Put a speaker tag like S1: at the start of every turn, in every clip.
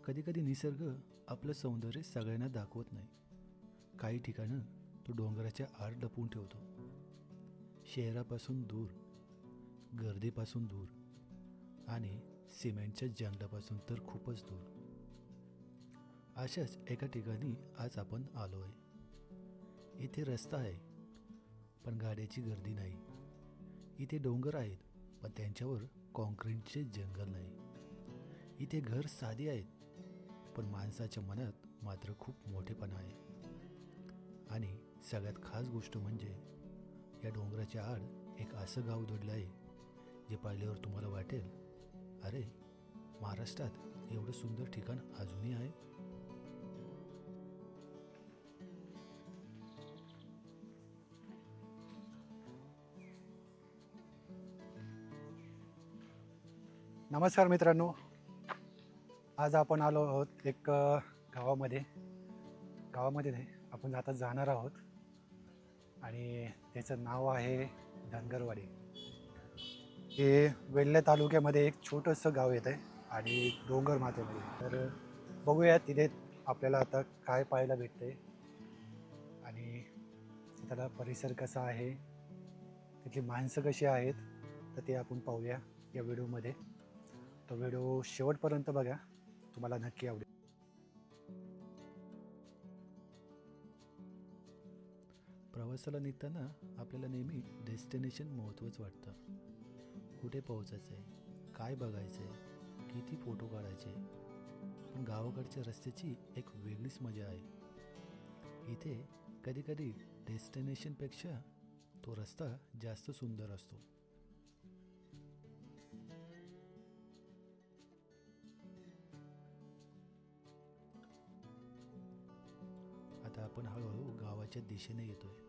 S1: कधीकधी निसर्ग आपलं सौंदर्य सगळ्यांना दाखवत नाही. काही ठिकाणं तो डोंगराच्या आड लपवून ठेवतो. शहरापासून दूर, गर्दीपासून दूर आणि सिमेंटच्या जंगलापासून तर खूपच दूर. अशाच एका ठिकाणी आज आपण आलो आहे. इथे रस्ता आहे पण गाड्याची गर्दी नाही. इथे डोंगर आहेत पण त्यांच्यावर कॉन्क्रीटचे जंगल नाही. इथे घर साधी आहेत पण माणसाच्या मनात मात्र खूप मोठेपणा आहे. आणि सगळ्यात खास गोष्ट म्हणजे या डोंगराच्या आड एक असं गाव दडलं आहे जे पाहिल्यावर तुम्हाला वाटेल, अरे महाराष्ट्रात एवढं सुंदर ठिकाण अजूनही आहे.
S2: नमस्कार मित्रांनो, आज आपण आलो आहोत एक गावामध्ये नाही, आपण आता जाणार आहोत आणि त्याचं नाव आहे धनगरवाडी. हे वेल्हे तालुक्यामध्ये एक छोटंसं गाव येत आहे आणि डोंगर माथ्यामध्ये. तर बघूया तिथे आपल्याला आता काय पाहायला भेटतंय आणि तिथला परिसर कसा आहे, तिथली माणसं कशी आहेत, तर ते आपण पाहूया या व्हिडिओमध्ये. तो व्हिडिओ शेवटपर्यंत बघा, तुम्हाला नक्की आवडेल.
S1: प्रवासाला निघताना आपल्याला नेहमी डेस्टिनेशन महत्त्वाचं वाटतं. कुठे पोहोचायचं आहे, काय बघायचं आहे, किती फोटो काढायचे. पण गावाकडच्या रस्त्याची एक वेगळीच मजा आहे. इथे कधीकधी डेस्टिनेशनपेक्षा तो रस्ता जास्त सुंदर असतो. आता आपण हळूहळू गावाच्या दिशेने येतोय.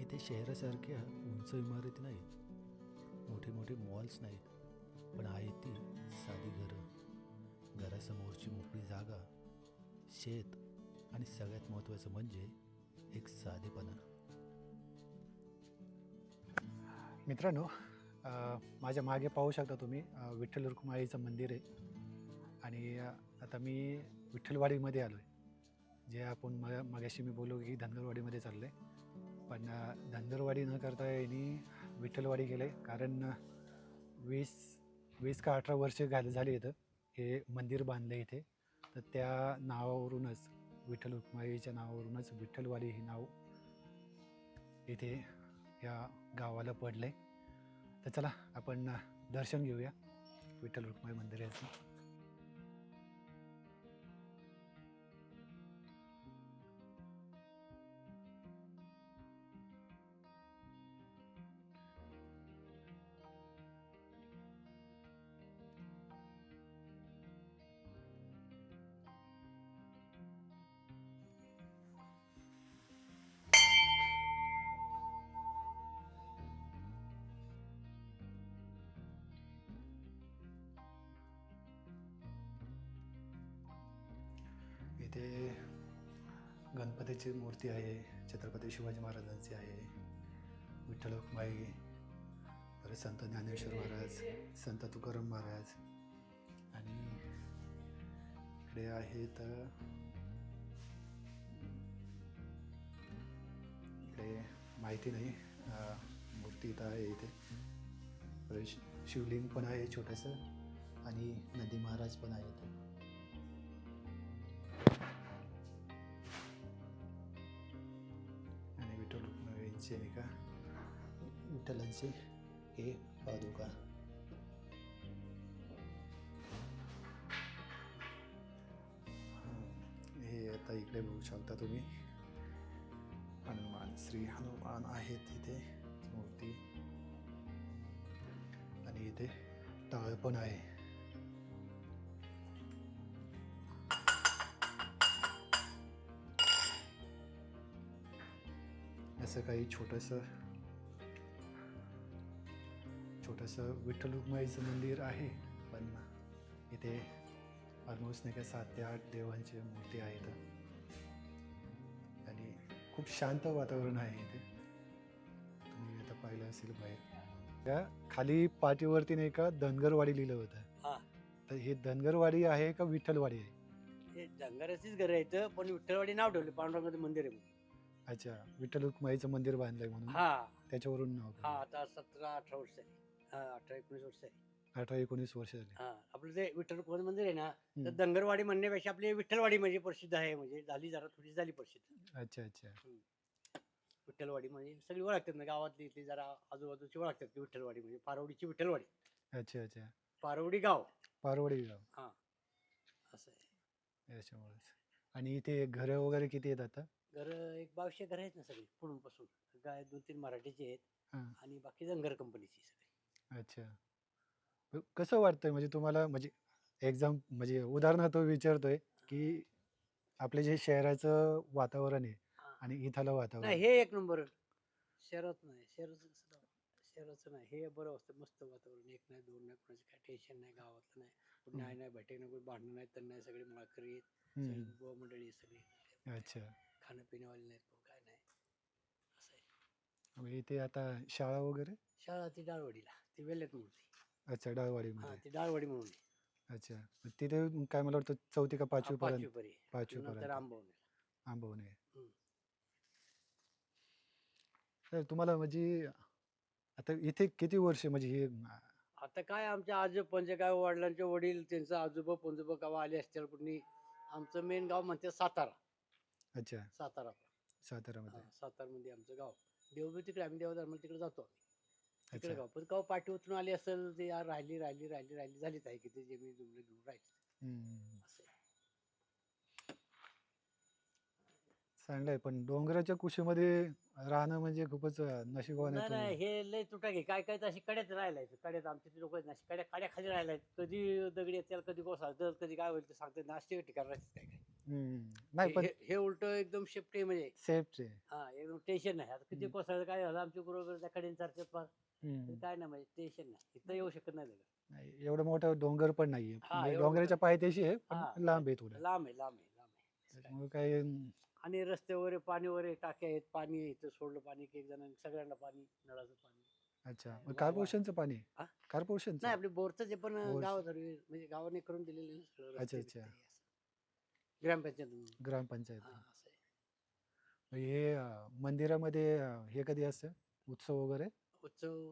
S1: इथे शहरासारख्या उंच इमारती नाहीत, मोठे मोठे मॉल्स नाहीत, पण आहेत ती साधी घरं, घरासमोरची मोकळी जागा, शेत आणि सगळ्यात महत्त्वाचं म्हणजे एक साधेपणा.
S2: मित्रांनो, माझ्या मागे पाहू शकता तुम्ही विठ्ठल रुक्माईचं मंदिर आहे आणि आता मी विठ्ठलवाडीमध्ये आलो आहे. जे आपण मगाशी मी बोललो की धनगरवाडीमध्ये चाललो आहे, पण धनगरवाडी न करता यांनी विठ्ठलवाडी केलं आहे. कारण 20 का 18 वर्ष झाली इथं हे मंदिर बांधलं इथे. तर त्या नावावरूनच, विठ्ठल रुक्माईच्या नावावरूनच विठ्ठलवाडी हे नाव इथे या गावाला पडलं आहे. तर चला आपण दर्शन घेऊया विठ्ठल रुक्माई मंदिराचं. इथे गणपतीची मूर्ती आहे, छत्रपती शिवाजी महाराजांची आहे, विठ्ठल रुक्माई, परत संत ज्ञानेश्वर महाराज, संत तुकाराम महाराज आणि इकडे आहेत, इकडे माहिती नाही, मूर्ती इथं आहे. इथे परत शिवलिंग पण आहे छोटंसं आणि नंदी महाराज पण आहे इथे. विठ्ठल रुक्माईचे नाही का, विठ्ठलांचे हे पादुका. हे आता इकडे बघू शकता तुम्ही, हनुमान, श्री हनुमान आहेत इथे मूर्ती आणि इथे टाळ पण आहे. असं काही छोटंसं विठ्ठल रुक्माईचं मंदिर आहे, पण इथे ऑलमोस्ट नाही का 7 ते 8 देवांच्या मूर्ती आहेत आणि खूप शांत वातावरण आहे इथे. तुम्ही आता पाहिलं असेल बाहेर त्या खाली पाठीवरती नाही का धनगरवाडी लिहिलं होतं. तर हे धनगरवाडी आहे का विठ्ठलवाडी आहे
S3: हे डंगराचीच घरं आहेत पण विठ्ठलवाडी नाव ठेवले पांडुरंगाचं मंदिर आहे म्हणून.
S2: अच्छा, विठ्ठल रुक्माईचं मंदिर बांधलंय म्हणून
S3: हा
S2: त्याच्यावरून नाव
S3: हा
S2: पडलं.
S3: आता 17-18 वर्ष झाली. हा 18-19 वर्ष झाली.
S2: 18-19 वर्ष झाली.
S3: हा आपलं ते विठ्ठल रुक्माईचं मंदिर आहे ना तर
S2: हम्म.
S3: डंगरवाडी म्हणण्यापेक्षा आपली विठ्ठलवाडी म्हणजे प्रसिद्ध आहे म्हणजे झाली जरा थोडी झाली प्रसिद्ध.
S2: अच्छा अच्छा.
S3: विठ्ठलवाडी म्हणजे सगळी ओळखतात ना गावातली इथली जरा आजूबाजूची ओळखतात की विठ्ठलवाडी म्हणजे पारवडीची विठ्ठलवाडी.
S2: अच्छा अच्छा.
S3: पारवडी गाव
S2: पारवडी गाव
S3: हा असं आहे.
S2: याच्यामुळेच. आणि इथे घरं वगैरे किती आहेत आता?
S3: घर एक 2200 घर आहेत ना सगळी पुढून पासून. काय 2-3 मराठीचे आहेत
S2: हा.
S3: आणि बाकी धनगर कंपनीची सगळी.
S2: अच्छा. कसं वाटतंय म्हणजे तुम्हाला, म्हणजे एक्झाम म्हणजे उदाहरणार्थ विचारतोय की आपले जे शहराचं वातावरण आहे
S3: हा.
S2: आणि इथलं वातावरण.
S3: नाही हे एक नंबर शहरात नाही शहराचं नाही हे बरं असतं मस्त वातावरण एक नाही दोन नाही कोणाचं काय टेन्शन नाही गावातलं नाही कोणी नाही नाही भेटे नाही कोणी भांडण नाही तर नाही सगळे माळकरी आहेत, सगळी
S2: हम्म.
S3: बुवा मंडळी सगळी
S2: अच्छा.
S3: खाणं पिण्यावाले नाहीत कोण काय नाही असं आहे.
S2: मग इथे आता शाळा वगैरे?
S3: शाळा ती डाळवाडीला ती वेल्ल्यात मूर्ती.
S2: अच्छा,
S3: हा
S2: डाळवाडीमध्ये.
S3: ती डाळवाडी म्हणून आहे.
S2: अच्छा. मग तिथे काय मला वाटतं 4थी का 5वी पर्यंत?
S3: 5वी पर्यंत
S2: 5वी
S3: नंतर
S2: पर्यंत
S3: आंबवणे.
S2: आंबवणे.
S3: हम्म.
S2: तर तुम्हाला म्हणजे आता इथे किती वर्ष म्हणजे हे
S3: आता काय आमच्या आजोबांचे काय वडिलांचे वडील त्यांचं आजोबा पंजोबा गावा आले असतील कुणी. आमचं मेन गाव म्हणते सातारा.
S2: अच्छा,
S3: सातारा
S2: सातारामध्ये.
S3: सातारमध्ये आमचं गाव. देवबी तिकडे आम्ही देवधर्माला तिकडे जातो आम्ही. तिकडे
S2: अच्छा.
S3: गाव पण गाव पाठी उतरून आली असेल ते यार राहिली झालीच आहे की ते जमीन जुमले घेऊन राहिली
S2: हम्म.
S3: असं आहे.
S2: चांगलं आहे, पण डोंगराच्या कुशीमध्ये राहणं म्हणजे खूपच नशिबवान आहे
S3: नाही नाही
S2: तुम्ही.
S3: हे लय तुटा घे काय काय तर अशी कड्यात राहिलाय कड्यात आमचे ते लोक आहेत ना अशी कड्या खाली राहिलाय कधी दगडी येतील कधी कोसळतं कधी काय होईल ते सांगते ना अशी ठिकाण राहतात काय काय.
S2: नाही पण
S3: हे उलट एकदम शेपटी म्हणजे
S2: सेफ आहे.
S3: हा एकदम टेन्शन नाही आता किती
S2: हम्म.
S3: कोसळलं काय झालं आमच्या बरोबर त्या कडेन चारतात फार
S2: हम्म.
S3: काय नाही म्हणजे टेन्शन नाही इथं येऊ शकत नाही दगड.
S2: नाही, एवढं मोठं डोंगर पण नाहीये,
S3: हा,
S2: म्हणजे
S3: एवढं
S2: डोंगराच्या पायथ्याशी आहे पण
S3: हा
S2: लांब आहे थोडं.
S3: लांब आहे लांब आहे काय.
S2: त्यामुळे काय
S3: आणि रस्ते वगैरे पाणी वगैरे टाक्या आहेत पाणी आहे इथं सोडलं पाणी की एक जणांनी सगळ्यांना पाणी नळाचं पाणी.
S2: अच्छा. मग
S3: वा-
S2: कॉर्पोरेशनचं पाणी?
S3: हा?
S2: कॉर्पोरेशनचं?
S3: नाही आपली बोरचं जे पण
S2: बोरचं.
S3: गाव म्हणजे गावाने करून दिलेले ना सगळं
S2: अच्छा,
S3: रस्ते
S2: अच्छा.
S3: बिस्ते हे असं. ग्रामपंचायत म्हणून.
S2: ग्रामपंचायत.
S3: हा असं आहे.
S2: मग हे मंदिरामध्ये हे कधी असतं उत्सव वगैरे?
S3: उत्सव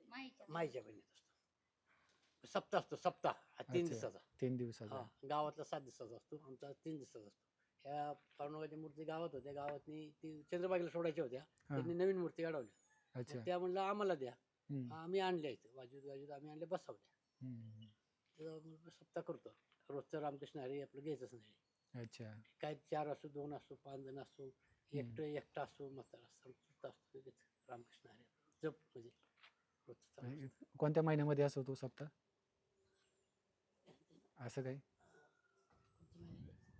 S3: माहीच्या महिन्यात असतो सप्ताह असतो सप्ताह हा 3
S2: अच्छा,
S3: दिवसाचा.
S2: 3 दिवसाचा.
S3: हा गावातला 7 दिवसाचा असतो आमचा 3 दिवसाचा असतो. ह्या पांडुरंगाच्या मूर्ती गावात होत्या गावातनी ती चंद्रबागेला सोडायच्या होत्या त्यांनी नवीन मूर्ती काढवल्या.
S2: अच्छा.
S3: मग त्या म्हणलं आम्हाला द्या.
S2: हम्म.
S3: आम्ही आणल्या इथं वाजूत आम्ही आणल्या बसवल्या.
S2: हम्म.
S3: तर सप्ताह करतो रोजचं रामकृष्ण हरी आपलं घ्यायचंच नाही.
S2: अच्छा.
S3: काय 4 असो 2 असो 5 जण असो एकटा असो म्हातारा असतो सुद्धा असतो ते रामकृष्ण हरी जप म्हणजे रोजचं चालू
S2: आणि
S3: असतं.
S2: कोणत्या महिन्यामध्ये असतो तो सप्ताह? असं काही?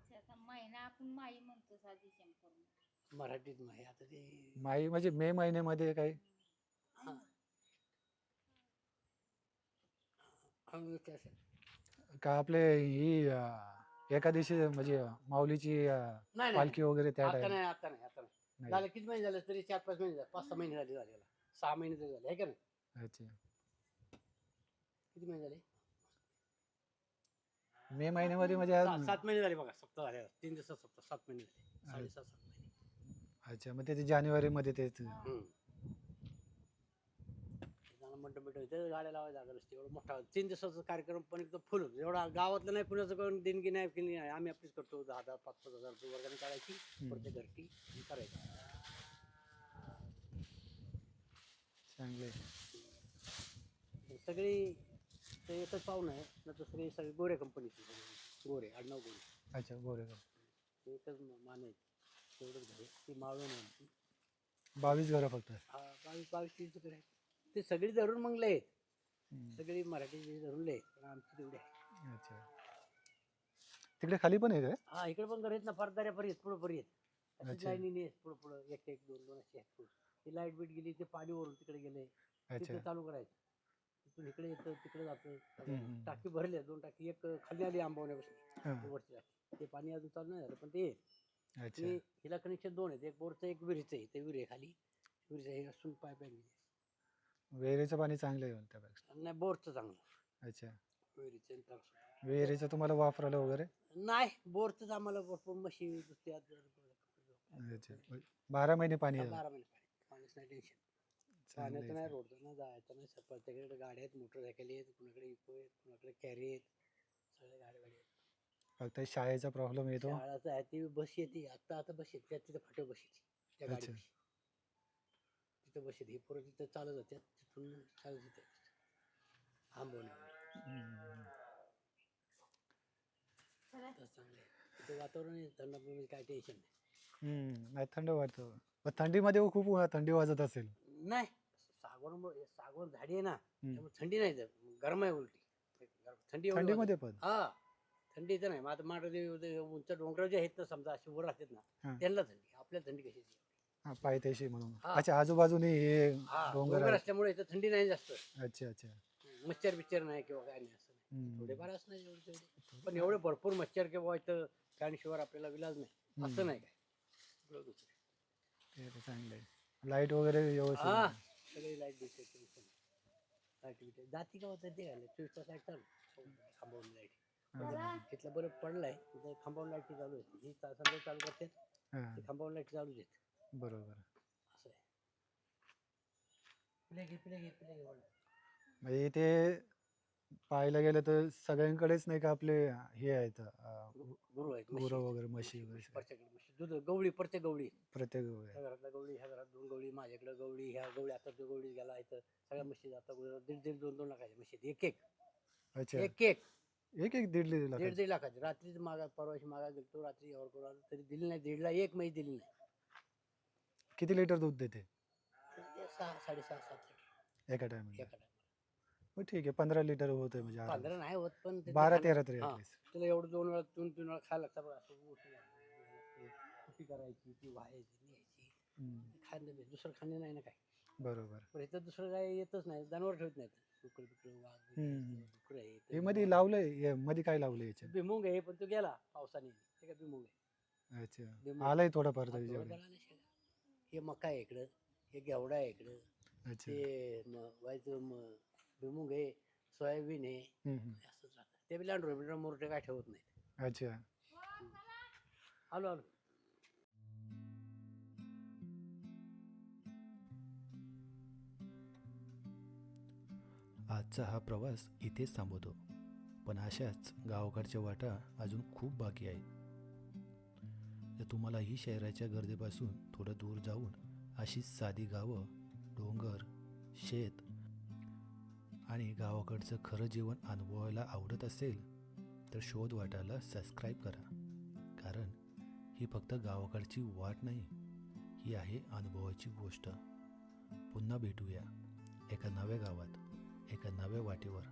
S4: त्याचा महिना आपण माई म्हणतो सा डिसेंबर.
S3: मराठीत माही आता ते
S2: माई म्हणजे मे महिन्यामध्ये काही?
S3: हा. असं.
S2: का आपले ही एकादशी म्हणजे माऊलीची
S3: नाही नाही
S2: पालखी वगैरे त्या
S3: आता
S2: टाइम?
S3: नाही आता नाही आता नाही
S2: नाही.
S3: झालं किती महिने झाले तरी 4-5 महिने झाले 5-6 महिने झाले झालेला 6 महिने तरी झाले आहे का नाही
S2: अच्छा.
S3: किती महिने झाले
S2: मे महिन्यामध्ये म्हणजे
S3: 7 महिने झाले बघा सप्ताह झाले 3 दिवसात सप्ताह 7 महिने झाले 7.5 महिने.
S2: अच्छा. मग ते जानेवारीमध्ये तेच.
S3: मंडप बिटप इथे गाड्या लावायला जागा नसते एवढा मोठा 3 दिवसाचा कार्यक्रम पण एकदम फुल होतो एवढा गावातलं नाही पुण्याचं कोण देणगी नाही केली नाही आम्ही आपलीच करतो 10,000 5-5 हजार रुपये वर्गाने काढायची प्रत्येक घरटी आणि करायची.
S2: चांगले.
S3: सगळी ते एकच पाहुणं आहे ना तर सगळी गोरे कंपनीची गोरे आडनाव गोरे
S2: अच्छा. गोरेगाव.
S3: ते एकच मान आहे तेवढंच झाले ती माळून आहे आमची.
S2: 22 घरं फक्त?
S3: हा 22-23 तिकडे आहेत ते सगळी धरून मग लय
S2: हम्म.
S3: सगळी मराठी धरून लय पण आमची तेवढी आहे.
S2: अच्छा. तिकडे खाली पण आहे का?
S3: हा इकडे पण घर आहेत ना फार दऱ्या परी आहेत पुढं परी आहेत अशीच
S2: अच्छा.
S3: लाईनीने आहेत पुढं पुढं 1-1 2-2 अशी आहेत पुढं. ती लाईट बीट गेली ते पाणी वरून तिकडे गेले
S2: अच्छा.
S3: तिथे चालू करायचं तिथून इकडे येतं तिकडे जातं.
S2: हम्म.
S3: टाकी भरले 2 टाकी एक खाली आली आंबवण्यापासून
S2: हां.
S3: वरची टाकी ते पाणी अजून चालू नाही झालं पण ते येईल.
S2: अच्छा.
S3: आणि हिला कनेक्शन 2 आहेत एक बोरचं एक विहिरीचं आहे ते विहीर आहे खाली विहिरीचं हे असून पाईप आहे
S2: विहिरीचं पाणी चांगलं आहे त्यापेक्षा?
S3: नाही बोरचं चांगलं
S2: अच्छा.
S3: विहिरीचं आणि तरसं.
S2: विहिरीचं तुम्हाला वापरायला वगैरे?
S3: नाही बोरच आम्हाला भरपूर म्हशी दुसरी आज
S2: अच्छा. 12 महिने पाणी आहे.
S3: 12 महिने पाणीच नाही टेन्शन.
S2: चांगलं
S3: पाण्याचं
S2: आहे.
S3: नाही, रोडचं नाही, जायचं नाही. प्रत्येकाकडे गाड्या आहेत, मोटरसायकली आहेत, कुणाकडे इको आहेत, कुणाकडे कॅरी आहेत, सगळे गाड्या आहेत.
S2: फक्त शाळेचा प्रॉब्लेम येतो.
S3: शाळाचं आहे ती बस येते, आता बस येते, त्या तिथं फाट्यावर बस येते त्या
S2: अच्छा.
S3: गाडीपाशी. तिथं बस येते, ही पोरं तिथं चालत जातात, तिथून चालत येते आंबवणे.
S2: हम्म.
S3: तर चांगलं आहे तिथं वातावरण आहे, थंड काय टेन्शन नाही.
S2: नाही थंड वाटतं. पण थंडीमध्ये खूप थंडी वाजत असेल.
S3: नाही सागवण झाडी आहे ना, त्यामुळे थंडी नाही जात, गरम आहे उलटी. थंडी एवढी
S2: थंडीमध्ये
S3: वाजत-
S2: पण?
S3: हा थंडी इथं नाही. मग आता मात्र उंच डोंगर जे आहेत ना, समजा अशी वर राहतात ना,
S2: हा.
S3: त्यांना थंडी, आपल्या थंडी कशी
S2: हा, पायथ्याशी म्हणून.
S3: हा.
S2: अच्छा, आजूबाजूने हे डोंगर
S3: डोंगर
S2: आहे.
S3: असल्यामुळे इथं थंडी नाही जास्त.
S2: अच्छा अच्छा.
S3: मच्छर बिच्छर नाही किंवा काय नाही असं नाही.
S2: हम्म.
S3: थोडेफार असं नाही एवढे तेवढे. पण एवढे भरपूर मच्छर किंवा इथं फॅनशिवाय आपल्याला विलाज नाही असं नाही काय. सगळं दुसरं.
S2: ते तर चांगलं आहे. लाईट वगैरे व्यवस्थित
S3: हा
S2: आहे.
S3: सगळी लाईट दिसते, लाईट बिट जाती का होतं ते घाले 24 तास लाईट चालू खांबवून लाईट. इथलं बरं पडलाय तिथं खांबवून लाईट चालू आहे, ही तासाला चालू करते,
S2: हा,
S3: खांबवून लाईट चालूच आहेत.
S2: बरोबर.
S3: असं आहे. पिले घे
S2: म्हणजे इथे पाहायला गेलं तर सगळ्यांकडेच नाही का आपले हे आहेत
S3: गुरु आहेत,
S2: गुरं वगैरे, म्हशी वगैरे सगळं.
S3: प्रत्येक म्हशी दूध गवळी, प्रत्येक गवळी,
S2: प्रत्येक वगैरे.
S3: ह्या घरातला गवळी, ह्या घरात 2 गवळी, माझ्याकडे गवळी, ह्या गवळी, आता तो गवळी गेला इथं. सगळ्या म्हशी आता 1.5 2 लाखाच्या म्हशी एक एक
S2: अच्छा.
S3: एक एक
S2: एक एक 1.5 लाख.
S3: 1.5 लाखाची. रात्रीच मागा, परवाशी मागा गेलतो, रात्री यावर करून आलो तरी दिली नाही. 1.5 ला एक म्हैस दिली नाही.
S2: किती लिटर दूध देते
S3: 6 6.5 7 लिटर
S2: एका टायमाला?
S3: एका टायमाला.
S2: मग ठीक आहे, 15 लिटर होते म्हणजे
S3: 15 नाही होत, पण ते
S2: 12-13 तरी
S3: हा.
S2: ॲटलीस्ट.
S3: तुला एवढं 2 वेळा 3 वेळा खायला लागतं बघा. असं मोठी कुटी करायची, ती व्हायची, न्यायची, खाणं बी. दुसरं खाणं नाही ना काय.
S2: बरोबर.
S3: पण इथं दुसरं काय येतच नाही, जनावर ठेवत नाहीत. डुकर बिकर, वाघ डुकर आहे.
S2: हे मध्ये लावलंय, हे मध्ये काय लावलंय याच्यात?
S3: भुईमुग आहे, पण तो गेला पावसाने. ते काय भुईमुग आहे.
S2: अच्छा,
S3: भुईमुग.
S2: आलाय थोडाफार
S3: हा,
S2: तरी
S3: थोडं
S2: जेवढे.
S3: जरा नाही शेंगा. हे मका आहे इकडं, हे घेवडा आहे इकडं,
S2: अच्छा.
S3: ते व्हायचं भुईमुग आहे, सोयाबीन आहे. असंच राहतं. ते बी लांडूर मोरटे काय ठेवत नाहीत.
S2: अच्छा.
S3: आलो
S1: आजचा हा प्रवास इथेच थांबवतो, पण अशाच गावाकडच्या वाटा अजून खूप बाकी आहेत. तर तुम्हालाही शहराच्या गर्दीपासून थोडं दूर जाऊन अशी साधी गावं, डोंगर, शेत आणि गावाकडचं खरं जीवन अनुभवायला आवडत असेल तर शोध वाटाला सबस्क्राईब करा. कारण ही फक्त गावाकडची वाट नाही, ही आहे अनुभवाची गोष्ट. पुन्हा भेटूया एका नव्या गावात, एका नव्या वाटेवर.